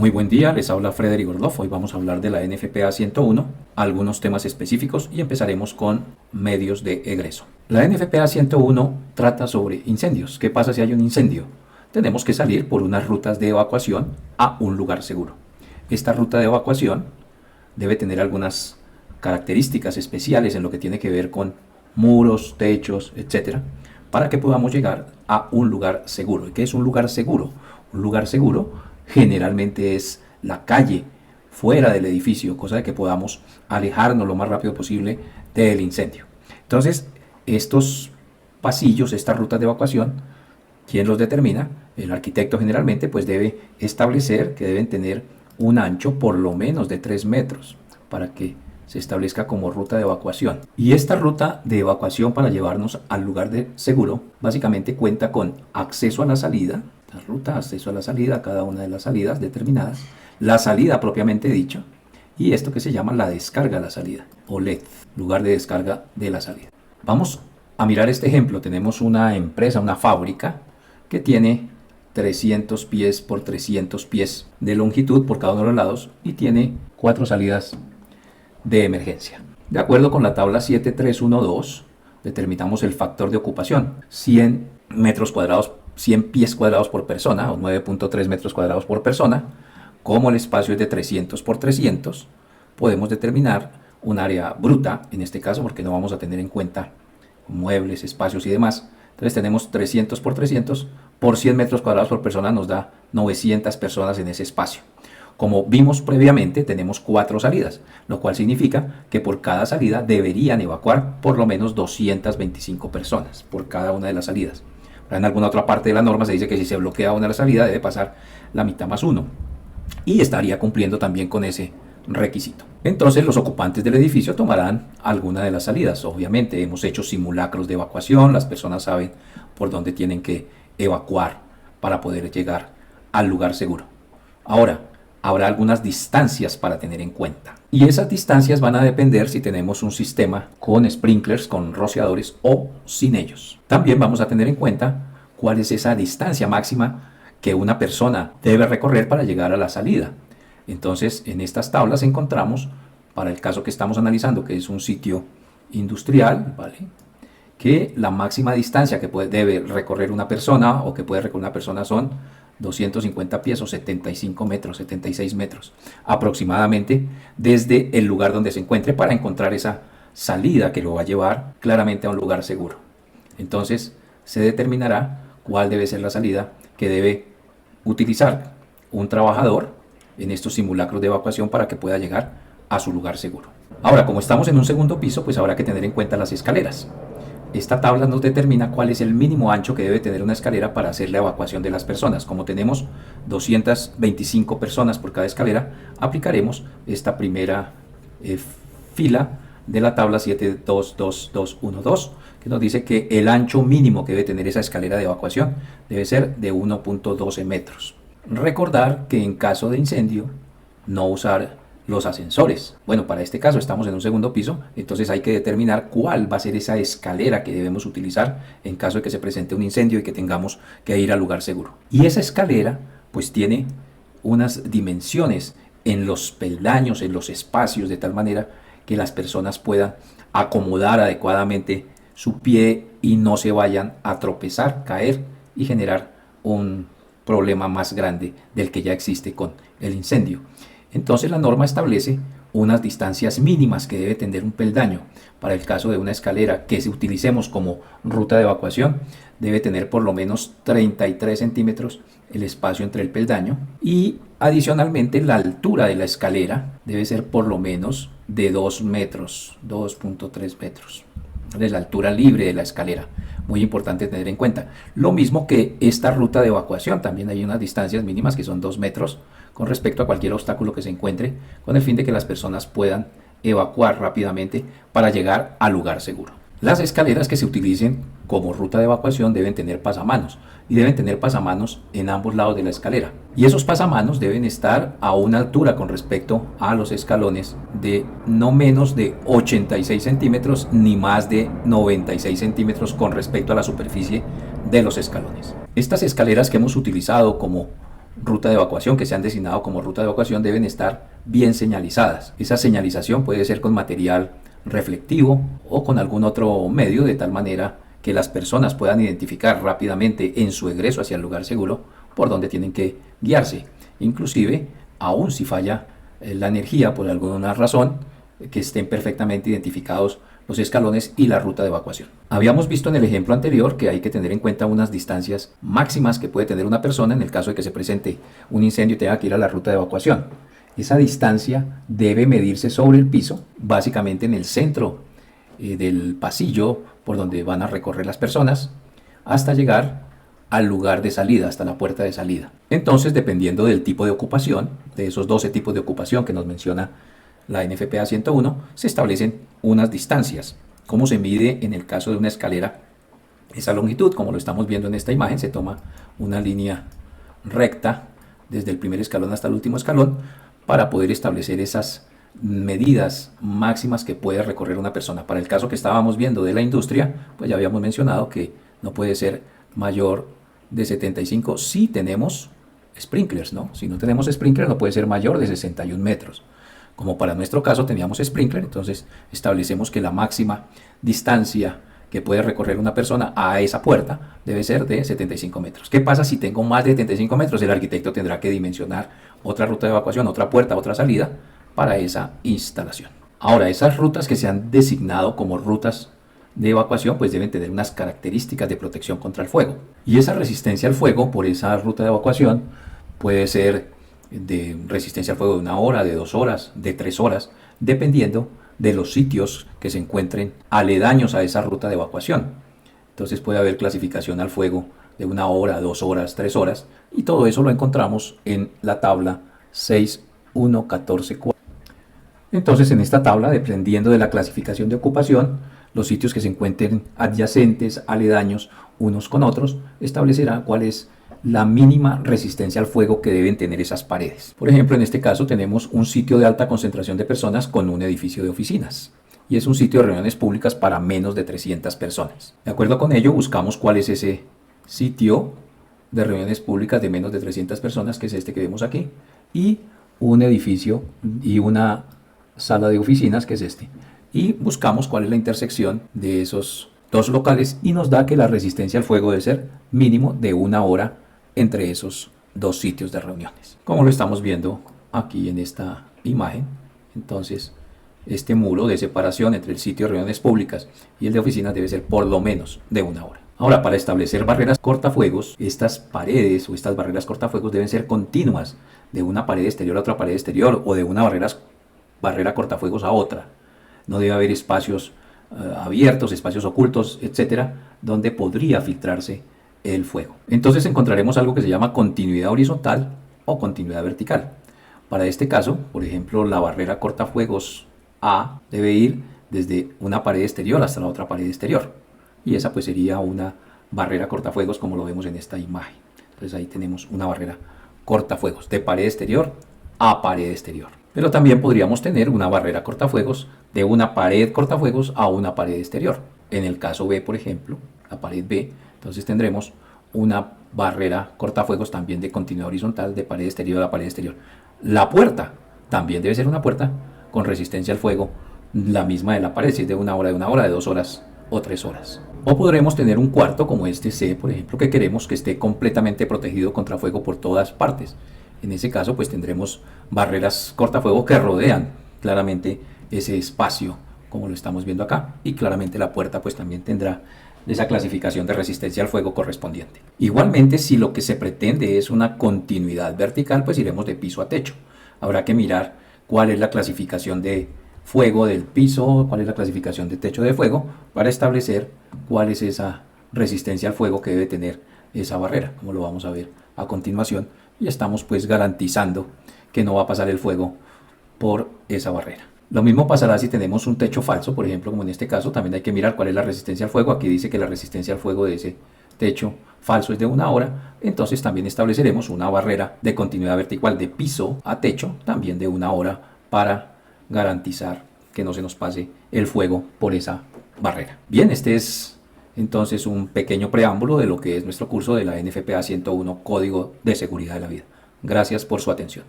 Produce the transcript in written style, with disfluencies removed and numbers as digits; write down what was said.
Muy buen día, les habla Frederick Orloff. Hoy vamos a hablar de la NFPA 101, algunos temas específicos y empezaremos con medios de egreso. La NFPA 101 trata sobre incendios. ¿Qué pasa si hay un incendio? Tenemos que salir por unas rutas de evacuación a un lugar seguro. Esta ruta de evacuación debe tener algunas características especiales en lo que tiene que ver con muros, techos, etcétera, para que podamos llegar a un lugar seguro. ¿Y qué es un lugar seguro? Un lugar seguro generalmente es la calle fuera del edificio, cosa de que podamos alejarnos lo más rápido posible del incendio. Entonces, estos pasillos, estas rutas de evacuación, ¿quién los determina? El arquitecto generalmente pues debe establecer que deben tener un ancho por lo menos de 3 metros para que se establezca como ruta de evacuación. Y esta ruta de evacuación para llevarnos al lugar de seguro básicamente cuenta con acceso a la salida, la ruta, acceso a la salida, cada una de las salidas determinadas, la salida propiamente dicho, y esto que se llama la descarga a la salida, o LED, lugar de descarga de la salida. Vamos a mirar este ejemplo. Tenemos una empresa, una fábrica, que tiene 300 pies por 300 pies de longitud por cada uno de los lados y tiene 4 salidas de emergencia. De acuerdo con la tabla 7312, determinamos el factor de ocupación, 100 metros cuadrados, 100 pies cuadrados por persona, o 9.3 metros cuadrados por persona. Como el espacio es de 300 por 300, podemos determinar un área bruta, en este caso, porque no vamos a tener en cuenta muebles, espacios y demás. Entonces tenemos 300 por 300 por 100 metros cuadrados por persona, nos da 900 personas en ese espacio. Como vimos previamente, tenemos 4 salidas, lo cual significa que por cada salida deberían evacuar por lo menos 225 personas por cada una de las salidas. En alguna otra parte de la norma se dice que si se bloquea una de las salidas debe pasar la mitad más 1 y estaría cumpliendo también con ese requisito. Entonces los ocupantes del edificio tomarán alguna de las salidas. Obviamente hemos hecho simulacros de evacuación, las personas saben por dónde tienen que evacuar para poder llegar al lugar seguro. Ahora, habrá algunas distancias para tener en cuenta. Y esas distancias van a depender si tenemos un sistema con sprinklers, con rociadores o sin ellos. También vamos a tener en cuenta cuál es esa distancia máxima que una persona debe recorrer para llegar a la salida. Entonces, en estas tablas encontramos, para el caso que estamos analizando, que es un sitio industrial, ¿vale?, que la máxima distancia que debe recorrer una persona o que puede recorrer una persona son 250 pies o 75 metros, 76 metros aproximadamente desde el lugar donde se encuentre para encontrar esa salida que lo va a llevar claramente a un lugar seguro. Entonces se determinará cuál debe ser la salida que debe utilizar un trabajador en estos simulacros de evacuación para que pueda llegar a su lugar seguro. Ahora, como estamos en un segundo piso, pues habrá que tener en cuenta las escaleras. Esta tabla nos determina cuál es el mínimo ancho que debe tener una escalera para hacer la evacuación de las personas. Como tenemos 225 personas por cada escalera, aplicaremos esta primera fila de la tabla 722212, que nos dice que el ancho mínimo que debe tener esa escalera de evacuación debe ser de 1.12 metros. Recordar que en caso de incendio, no usar los ascensores. Bueno, para este caso estamos en un segundo piso, entonces hay que determinar cuál va a ser esa escalera que debemos utilizar en caso de que se presente un incendio y que tengamos que ir al lugar seguro. Y esa escalera pues tiene unas dimensiones en los peldaños, en los espacios, de tal manera que las personas puedan acomodar adecuadamente su pie y no se vayan a tropezar, caer y generar un problema más grande del que ya existe con el incendio. Entonces la norma establece unas distancias mínimas que debe tener un peldaño. Para el caso de una escalera que utilicemos como ruta de evacuación, debe tener por lo menos 33 centímetros el espacio entre el peldaño, y adicionalmente la altura de la escalera debe ser por lo menos de 2 metros, 2.3 metros, de la altura libre de la escalera. Muy importante tener en cuenta. Lo mismo que esta ruta de evacuación, también hay unas distancias mínimas que son 2 metros con respecto a cualquier obstáculo que se encuentre, con el fin de que las personas puedan evacuar rápidamente para llegar al lugar seguro. Las escaleras que se utilicen como ruta de evacuación deben tener pasamanos, y deben tener pasamanos en ambos lados de la escalera. Y esos pasamanos deben estar a una altura con respecto a los escalones de no menos de 86 centímetros ni más de 96 centímetros con respecto a la superficie de los escalones. Estas escaleras que hemos utilizado como ruta de evacuación, que se han designado como ruta de evacuación, deben estar bien señalizadas. Esa señalización puede ser con material reflectivo o con algún otro medio, de tal manera que las personas puedan identificar rápidamente en su egreso hacia el lugar seguro por donde tienen que guiarse. Inclusive, aun si falla la energía por alguna razón, que estén perfectamente identificados los escalones y la ruta de evacuación. Habíamos visto en el ejemplo anterior que hay que tener en cuenta unas distancias máximas que puede tener una persona en el caso de que se presente un incendio y tenga que ir a la ruta de evacuación. Esa distancia debe medirse sobre el piso, básicamente en el centro del pasillo por donde van a recorrer las personas, hasta llegar al lugar de salida, hasta la puerta de salida. Entonces, dependiendo del tipo de ocupación, de esos 12 tipos de ocupación que nos menciona la NFPA 101, se establecen unas distancias. ¿Cómo se mide en el caso de una escalera? Esa longitud, como lo estamos viendo en esta imagen, se toma una línea recta desde el primer escalón hasta el último escalón para poder establecer esas medidas máximas que puede recorrer una persona. Para el caso que estábamos viendo de la industria, pues ya habíamos mencionado que no puede ser mayor de 75 si tenemos sprinklers, ¿no? Si no tenemos sprinklers no puede ser mayor de 61 metros. Como para nuestro caso teníamos sprinkler, entonces establecemos que la máxima distancia que puede recorrer una persona a esa puerta debe ser de 75 metros. ¿Qué pasa si tengo más de 75 metros? El arquitecto tendrá que dimensionar otra ruta de evacuación, otra puerta, otra salida para esa instalación. Ahora, esas rutas que se han designado como rutas de evacuación pues deben tener unas características de protección contra el fuego. Y esa resistencia al fuego por esa ruta de evacuación puede ser de resistencia al fuego de 1 hora, de 2 horas, de 3 horas, dependiendo de los sitios que se encuentren aledaños a esa ruta de evacuación. Entonces puede haber clasificación al fuego de 1 hora, 2 horas, 3 horas, y todo eso lo encontramos en la tabla 6.1.14.4. Entonces en esta tabla, dependiendo de la clasificación de ocupación, los sitios que se encuentren adyacentes, aledaños unos con otros, establecerá cuál es la mínima resistencia al fuego que deben tener esas paredes. Por ejemplo, en este caso tenemos un sitio de alta concentración de personas con un edificio de oficinas. Y es un sitio de reuniones públicas para menos de 300 personas. De acuerdo con ello, buscamos cuál es ese sitio de reuniones públicas de menos de 300 personas, que es este que vemos aquí, y un edificio y una sala de oficinas, que es este. Y buscamos cuál es la intersección de esos dos locales y nos da que la resistencia al fuego debe ser mínimo de 1 hora entre esos dos sitios de reuniones, como lo estamos viendo aquí en esta imagen. Entonces, este muro de separación entre el sitio de reuniones públicas y el de oficinas debe ser por lo menos de 1 hora. Ahora, para establecer barreras cortafuegos, estas paredes o estas barreras cortafuegos deben ser continuas de una pared exterior a otra pared exterior o de una barrera cortafuegos a otra. No debe haber espacios abiertos, espacios ocultos, etcétera, donde podría filtrarse el fuego. Entonces encontraremos algo que se llama continuidad horizontal o continuidad vertical. Para este caso, por ejemplo, la barrera cortafuegos A debe ir desde una pared exterior hasta la otra pared exterior. Y esa pues sería una barrera cortafuegos como lo vemos en esta imagen. Entonces ahí tenemos una barrera cortafuegos de pared exterior a pared exterior. Pero también podríamos tener una barrera cortafuegos de una pared cortafuegos a una pared exterior. En el caso B, por ejemplo, la pared B, entonces tendremos una barrera cortafuegos también de continuidad horizontal de pared exterior a pared exterior. La puerta también debe ser una puerta con resistencia al fuego, la misma de la pared, si es de 1 hora, de 2 horas o 3 horas. O podremos tener un cuarto como este C, por ejemplo, que queremos que esté completamente protegido contra fuego por todas partes. En ese caso, pues tendremos barreras cortafuego que rodean claramente ese espacio, como lo estamos viendo acá, y claramente la puerta pues también tendrá esa clasificación de resistencia al fuego correspondiente. Igualmente, si lo que se pretende es una continuidad vertical, pues iremos de piso a techo. Habrá que mirar cuál es la clasificación de fuego del piso, cuál es la clasificación de techo de fuego, para establecer cuál es esa resistencia al fuego que debe tener esa barrera, como lo vamos a ver a continuación. Y estamos pues garantizando que no va a pasar el fuego por esa barrera. Lo mismo pasará si tenemos un techo falso, por ejemplo, como en este caso, también hay que mirar cuál es la resistencia al fuego. Aquí dice que la resistencia al fuego de ese techo falso es de 1 hora, entonces también estableceremos una barrera de continuidad vertical de piso a techo, también de 1 hora, para garantizar que no se nos pase el fuego por esa barrera. Bien, este es entonces un pequeño preámbulo de lo que es nuestro curso de la NFPA 101, Código de Seguridad de la Vida. Gracias por su atención.